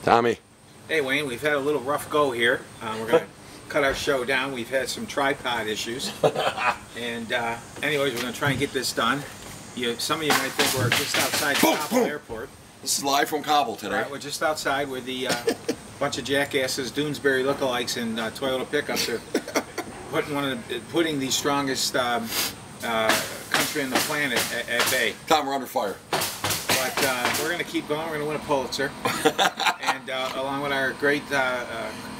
Tommy. Hey Wayne, we've had a little rough go here. We're going to cut our show down. We've had some tripod issues. And anyways, we're going to try and get this done. Some of you might think we're just outside Kabul Airport. This is live from Kabul today. Right, we're just outside where the bunch of jackasses, Doonesbury lookalikes, and Toyota pickups are putting the strongest country on the planet at bay. Tom, we're under fire. But we're going to keep going. We're going to win a Pulitzer. And along with our great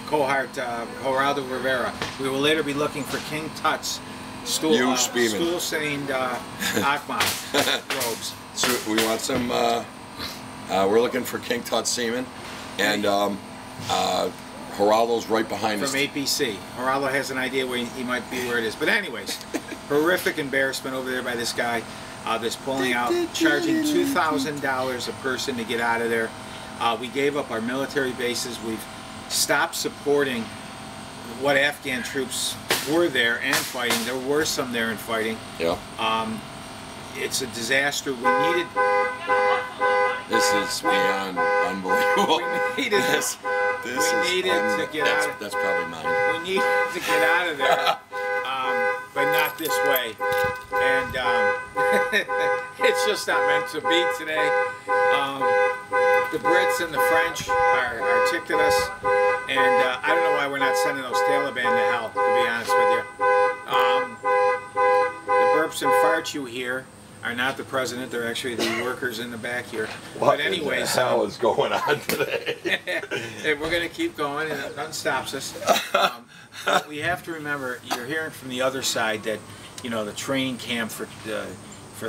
cohort, Geraldo Rivera, we will later be looking for King Tut's stool-stained Akmat robes. So we want some, we're looking for King Tut semen, and Geraldo's right behind us. From APC. Geraldo has an idea where he might be where it is. But anyways, horrific embarrassment over there by this guy that's pulling out, charging $2,000 a person to get out of there. We gave up our military bases. We've stopped supporting what Afghan troops were there and fighting. There were some there and fighting. Yeah. It's a disaster. We needed... This is beyond unbelievable. We needed this. We needed to get out of... That's probably mine. We needed to get out of there, but not this way. And it's just not meant to be today. The Brits and the French are ticked at us, and I don't know why we're not sending those Taliban to hell, to be honest with you. The burps and farts you hear are not the president, they're actually the workers in the back here. What but anyways, the hell is going on today? And we're going to keep going, and nothing stops us. But we have to remember, you're hearing from the other side that, you know, the training camp for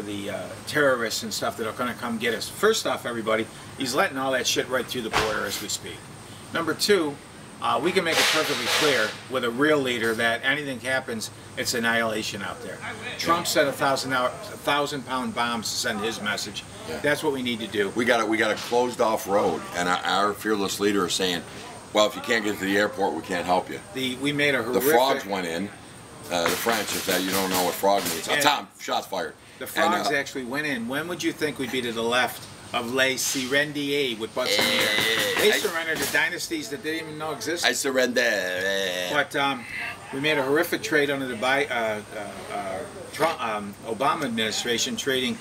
the terrorists and stuff that are going to come get us. First off, everybody, he's letting all that shit right through the border as we speak. Number two, we can make it perfectly clear with a real leader that anything happens, it's annihilation out there. Trump said 1,000-pound bombs to send his message. Yeah. That's what we need to do. We got a closed off road, and our fearless leader is saying, well, if you can't get to the airport, we can't help you. We made a horrific... The frogs went in. The French, if that you don't know what frog means. Tom, shots fired. The frogs actually went in. When would you think we'd be to the left of Les Sirendiers with butts in the air? They surrendered to dynasties that they didn't even know existed. I surrender. But we made a horrific trade under the Obama administration, trading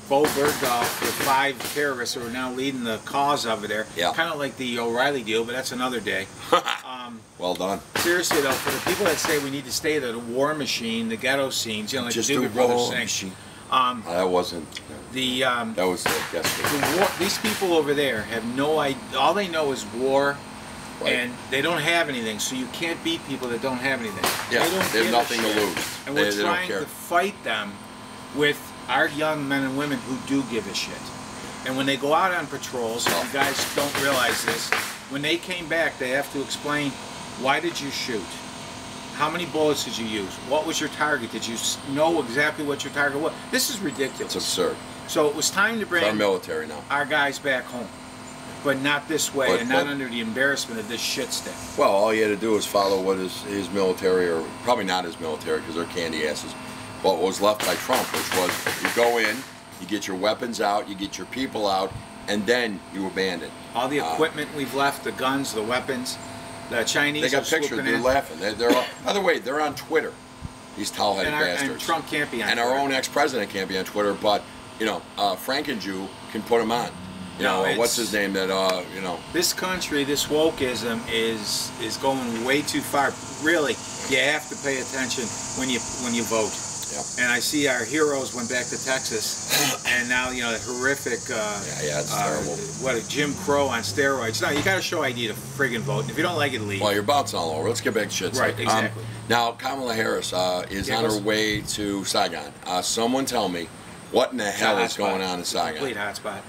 Bo Bergdorf for 5 terrorists who are now leading the cause over there. Yeah. Kind of like the O'Reilly deal, but that's another day. Well done. Seriously though, for the people that say we need to stay there, the war machine, the ghetto scenes, you know, like just the Doobie Brothers saying. That wasn't. That was these people over there have no idea. All they know is war, right. And they don't have anything. So you can't beat people that don't have anything. Yeah, they have nothing to lose. And we're trying to fight them with our young men and women who do give a shit. And when they go out on patrols, and you guys don't realize this, when they came back, they have to explain, why did you shoot? How many bullets did you use? What was your target? Did you know exactly what your target was? This is ridiculous. It's absurd. So it was time to bring our military now. Our guys back home. But not this way, and not under the embarrassment of this shit stick. Well, all you had to do was follow what his military, or probably not his military because they're candy asses, what was left by Trump, which was you go in, you get your weapons out, you get your people out, and then you abandon. All the equipment we've left, the guns, the weapons, the Chinese. They got pictures. They're laughing. They're all, by the way, they're on Twitter. These towel-headed bastards. And Trump can't be on and Twitter. Our own ex-president can't be on Twitter, but you know, Franken-Jew can put him on. You know, what's his name? That you know. This country, this wokeism is going way too far. Really, you have to pay attention when you vote. Yeah. And I see our heroes went back to Texas, and now, you know, the horrific, it's terrible. What, a Jim Crow on steroids. No, you got to show ID to friggin' vote. And if you don't like it, leave. Well, your bout's all over. Let's get back to shit. Right, exactly. Now, Kamala Harris is on her way to Saigon. Someone tell me, what in the hell is going on in Saigon? Complete hotspot.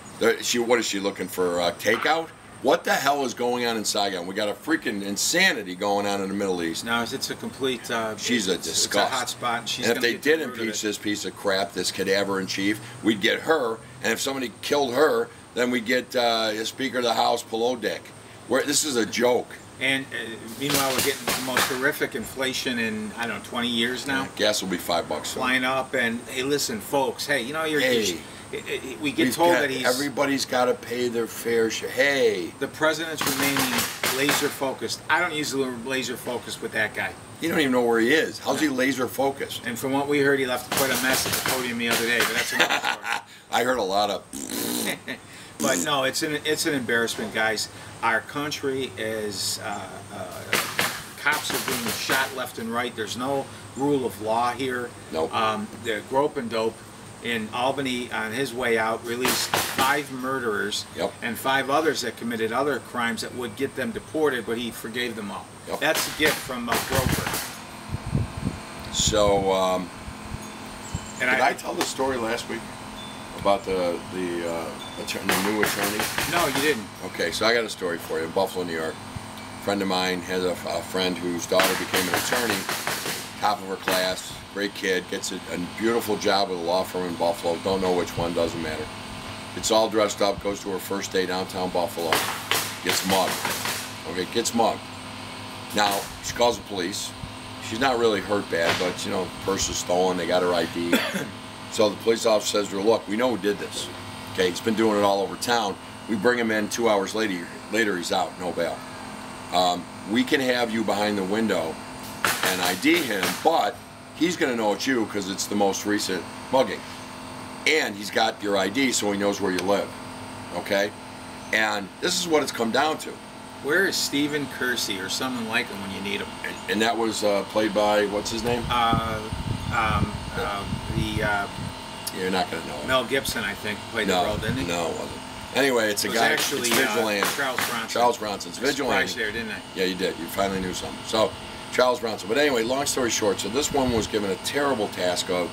What is she looking for? Takeout? What the hell is going on in Saigon? We got a freaking insanity going on in the Middle East. No, it's a complete... she's a disgust. It's a hot spot. And if they did impeach this piece of crap, this cadaver-in-chief, we'd get her. And if somebody killed her, then we'd get Speaker of the House, Pelodek. This is a joke. And meanwhile, we're getting the most horrific inflation in, I don't know, 20 years now. Yeah, gas will be $5 soon. Flying up. And, hey, listen, folks. Hey, you know, we get told that everybody's got to pay their fair share. Hey, the president's remaining laser focused. I don't use the word laser focused with that guy. You don't even know where he is. How's he laser focused? And from what we heard, he left quite a mess at the podium the other day. But that's another story. I heard a lot of. But no, it's an embarrassment, guys. Our country is cops are being shot left and right. There's no rule of law here. Nope. The Grope and Dope in Albany on his way out released 5 murderers and 5 others that committed other crimes that would get them deported, but he forgave them all. Yep. That's a gift from Groper. So, did I tell the story last week about the new attorney? No, you didn't. Okay, so I got a story for you in Buffalo, New York. A friend of mine has a friend whose daughter became an attorney, top of her class, great kid, gets a beautiful job with a law firm in Buffalo, don't know which one, doesn't matter. Gets all dressed up, goes to her first day downtown Buffalo, gets mugged. Okay, gets mugged. Now, she calls the police. She's not really hurt bad, but, you know, purse is stolen, they got her ID. So the police officer says to her, look, we know who did this. Okay, he's been doing it all over town. We bring him in 2 hours later, he's out, no bail. We can have you behind the window and ID him, but he's going to know it's you because it's the most recent mugging. And he's got your ID, so he knows where you live. Okay? And this is what it's come down to. Where is Stephen Kersey or someone like him when you need him? And that was played by, what's his name? You're not going to know it. Mel Gibson, I think, played the role, didn't he? No, it wasn't. Anyway, it's a guy. Actually, it's Vigilante. Charles Bronson. Charles Bronson's Vigilante. There, didn't I? Yeah, you did. You finally knew something. So, Charles Bronson. But anyway, long story short, so this woman was given a terrible task of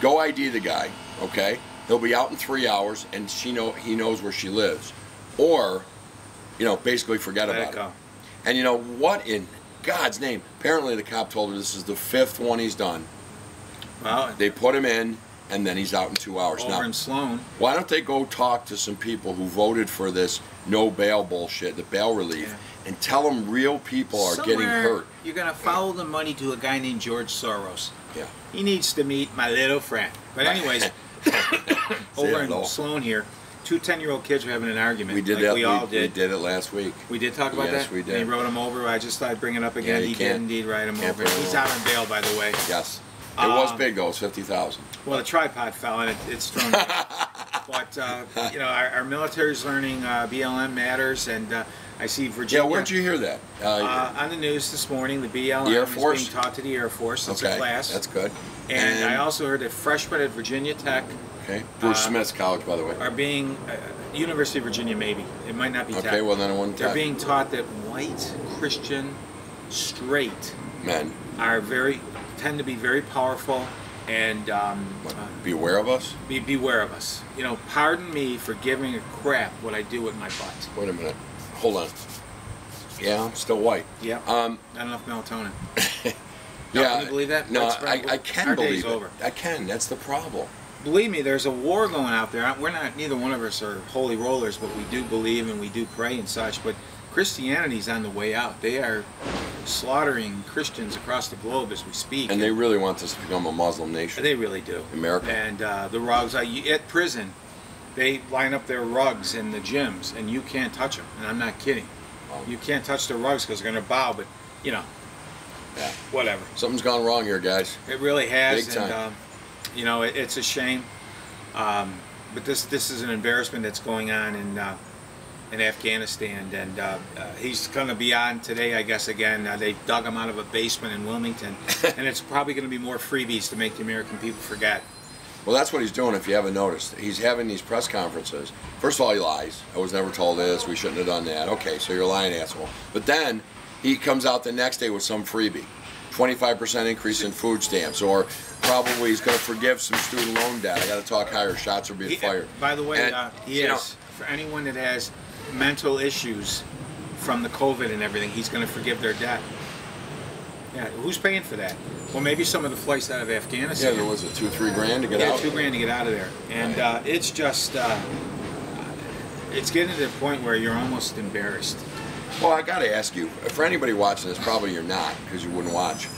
go ID the guy. Okay, he'll be out in 3 hours, and he knows where she lives, or, you know, basically forget about it. And you know what in God's name? Apparently, the cop told her this is the 5th one he's done. Well, they put him in. And then he's out in 2 hours. Over in Sloan. Why don't they go talk to some people who voted for this no bail bullshit, the bail relief, and tell them real people are getting hurt? You're going to follow the money to a guy named George Soros. Yeah. He needs to meet my little friend. But anyways, over in Sloan here, 2 10-year-old kids were having an argument. We did like that. We all did. We did it last week. We did talk about that? Yes, we did. And he wrote him over. I just thought I'd bring it up again. Yeah, he did indeed write him over. He's out on bail, by the way. Yes. It was big though. It was 50,000. Well, the tripod fell and it's thrown. But you know, our military's learning BLM matters, and I see Virginia. Yeah, where'd you hear that? On the news this morning. The BLM Air Force? is being taught to the Air Force. It's a class. That's good. And I also heard that freshmen at Virginia Tech. Okay. Bruce Smith's college, by the way. Are being University of Virginia, maybe it might not be. Okay, Tech. well then it wasn't They're Tech. being taught that white Christian straight men are tend to be very powerful, and beware of us. Beware of us. You know, pardon me for giving a crap what I do with my butt. Wait a minute. Hold on. Yeah, I'm still white. Yeah. Not enough melatonin. Yeah. Can you believe that? No, I can believe it. Over. I can. That's the problem. Believe me, there's a war going out there. We're not. Neither one of us are holy rollers, but we do believe and we do pray and such. But Christianity's on the way out. They are slaughtering Christians across the globe as we speak. And they really want us to become a Muslim nation. They really do. America. And the rugs, at prison, they line up their rugs in the gyms, and you can't touch them. And I'm not kidding. You can't touch the rugs because they're going to bow, but, you know, whatever. Something's gone wrong here, guys. It really has. Big time. And, you know, it's a shame. But this is an embarrassment that's going on in Afghanistan, and he's going to be on today, I guess, again. They dug him out of a basement in Wilmington, and it's probably going to be more freebies to make the American people forget. Well, that's what he's doing, if you haven't noticed. He's having these press conferences. First of all, he lies. I was never told this. We shouldn't have done that. Okay, so you're a lying asshole. But then he comes out the next day with some freebie. 25% increase in food stamps, or probably he's going to forgive some student loan debt. I got to talk higher. Shots are being fired. By the way, for anyone that has mental issues from the COVID and everything, he's going to forgive their debt. Yeah, who's paying for that? Well, maybe some of the flights out of Afghanistan. Yeah, there was a $2 or $3 grand to get out. Yeah, $2 grand to get out of there, and it's just it's getting to the point where you're almost embarrassed. Well, I got to ask you, for anybody watching this, probably you're not because you wouldn't watch.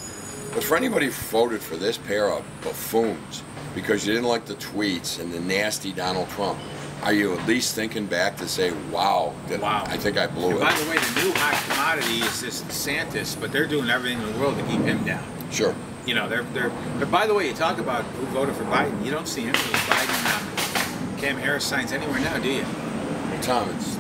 But for anybody who voted for this pair of buffoons, because you didn't like the tweets and the nasty Donald Trump, are you at least thinking back to say, wow, I think I blew and it? By the way, the new hot commodity is this DeSantis, but they're doing everything in the world to keep him down. Sure. You know, but by the way, you talk about who voted for Biden. You don't see any of those Biden, Cam Harris signs anywhere now, do you? Well, Tom, it's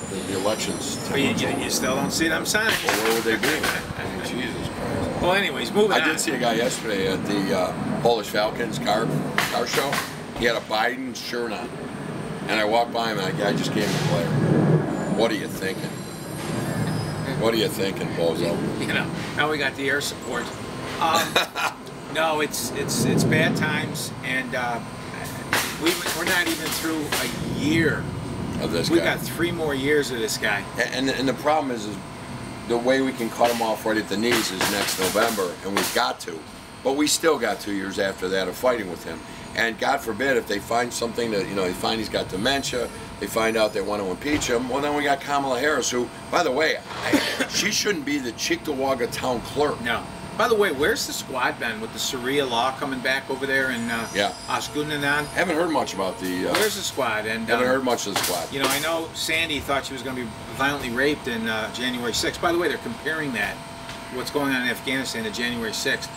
the elections. But you still don't see them signs. Well, where would they be? I mean, Jesus Christ. Well, anyways, moving on. I did see a guy yesterday at the Polish Falcons car show. He had a Biden shirt on. And I walked by him and I just gave him a glare. What are you thinking? What are you thinking, bozo? You know, now we got the air support. No, it's bad times, and we're not even through a year Of this we guy. got 3 more years of this guy. And the problem is the way we can cut him off right at the knees is next November, and we've got to. But we still got 2 years after that of fighting with him. And God forbid if they find something that, they find he's got dementia, they find out they want to impeach him, well, then we got Kamala Harris, who, by the way, she shouldn't be the Cheektowaga town clerk. No. By the way, where's the squad been with the Sharia law coming back over there in Ashgunnanan? Haven't heard much about the... Where's the squad? And haven't heard much of the squad. You know, I know Sandy thought she was going to be violently raped in January 6th. By the way, they're comparing that, what's going on in Afghanistan, to January 6th.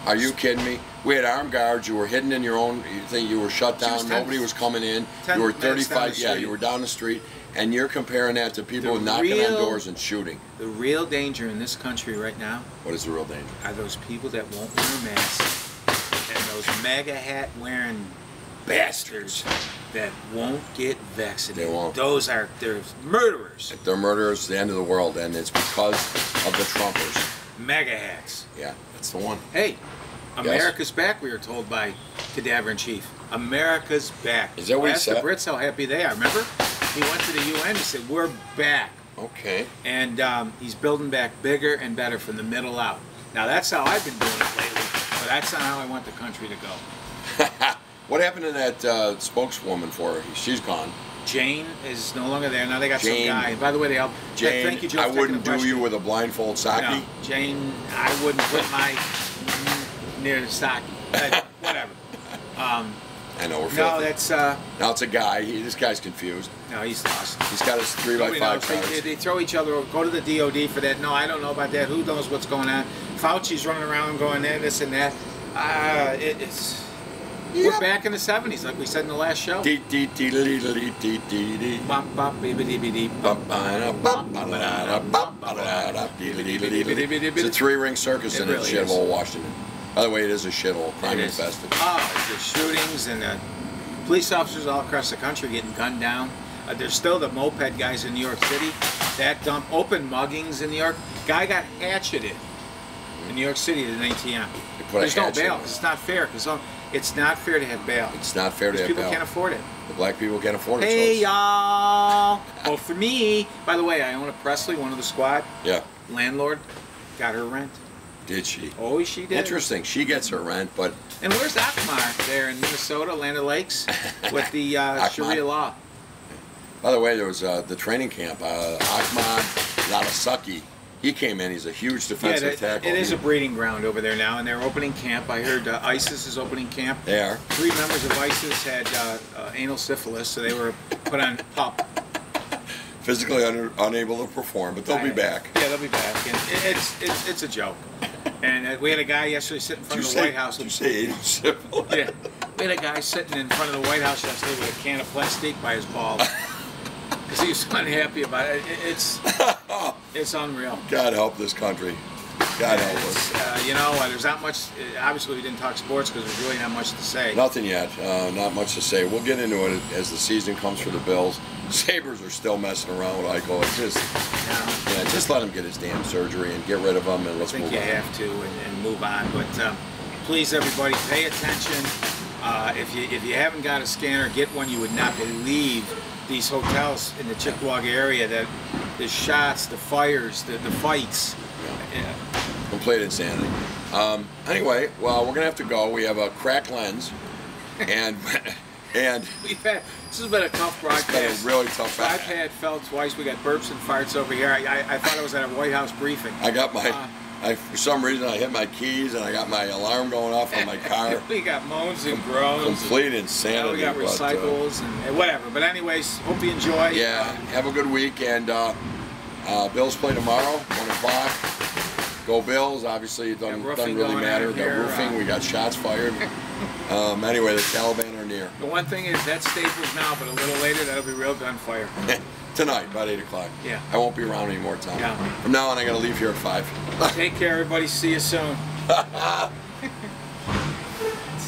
Are you kidding me? We had armed guards. You were hidden in your own thing. You were shut down. Nobody was coming in. You were 35. Yeah, you were down the street. And you're comparing that to people knocking on doors and shooting. The real danger in this country right now. What is the real danger? Are those people that won't wear a mask and those MAGA hat wearing bastards that won't get vaccinated. They won't. They're murderers. They're murderers. It's the end of the world, and it's because of the Trumpers. MAGA hats. Yeah, that's the one. Hey. America's back, we were told by Cadaver-in-Chief. America's back. Is that what he said? Ask the Brits how happy they are. Remember? He went to the UN and said, we're back. Okay. And he's building back bigger and better from the middle out. Now, that's how I've been doing it lately, but that's not how I want the country to go. What happened to that spokeswoman for her? She's gone. Jane is no longer there. Now they got Jane, some guy. By the way, they help. Jane, thank you, Joe, I wouldn't do you with a blindfold, Saki. No, Jane, I wouldn't put my near the Saki. Whatever. I know we're filthy. No, that's. Now it's a guy. This guy's confused. No, he's lost. He's got his 3x5 cards. They throw each other. Go to the DOD for that. No, I don't know about that. Who knows what's going on? Fauci's running around going this and that. It's. Yep. We're back in the 70s, like we said in the last show. It's a 3-ring circus in really shithole, Washington. By the way, it is a shithole, crime infested. Oh, there's shootings and police officers all across the country getting gunned down. There's still the moped guys in New York City. That dump, open muggings in New York. Guy got hatcheted in New York City at an ATM. There's no bail because it's not fair. It's not fair to have bail. It's not fair to have people bail. Can't afford it. The black people can't afford it. Hey, y'all. Well, for me, by the way, I own a Presley, one of the squad. Yeah. Landlord got her rent. Did she? Oh, she did. Interesting. She gets her rent, but... And where's Akmar there in Minnesota, Land of Lakes, with the Sharia law? By the way, there was the training camp. Ahmad Ladasaki. He came in. He's a huge defensive tackle. It is a breeding ground over there now, and they're opening camp. I heard ISIS is opening camp. They are. 3 members of ISIS had anal syphilis, so they were put on PUP. Physically unable to perform, but they'll be back. Yeah, they'll be back. And it's a joke. And we had a guy yesterday sitting in front of the White House. Did you say anal syphilis? Yeah. We had a guy sitting in front of the White House yesterday with a can of plastique by his balls. Because he was unhappy about it. It's unreal. God help this country. God help us. There's not much. Obviously, we didn't talk sports because there's really not much to say. Nothing yet. Not much to say. We'll get into it as the season comes for the Bills. Sabres are still messing around with Eichel. Just let him get his damn surgery and get rid of him, and let's move on. I think you have to and move on. But please, everybody, pay attention. If you haven't got a scanner, get one. You would not believe these hotels in the Cheektowaga area, that the shots, the fires, the fights. Yeah. Complete insanity. Anyway, well, we're gonna have to go. We have a cracked lens, and this has been a tough broadcast. It's been a really tough broadcast. I've had fell twice. We got burps and farts over here. I thought I was at a White House briefing. I got my For some reason, I hit my keys and I got my alarm going off on my car. We got moans and groans. Complete insanity. Yeah, we got recycles and whatever. But anyways, hope you enjoy. Yeah, have a good week. And Bills play tomorrow, 1 o'clock. Go Bills. Obviously, it doesn't really matter. We got roofing. We got shots fired. Anyway, the Taliban are near. The one thing is that Staples now, but a little later, that'll be real gunfire. Tonight, about 8 o'clock. Yeah. I won't be around anymore, Tom. Yeah. From now on, I got to leave here at 5. Take care, everybody. See you soon.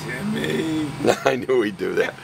Timmy. I knew he'd do that.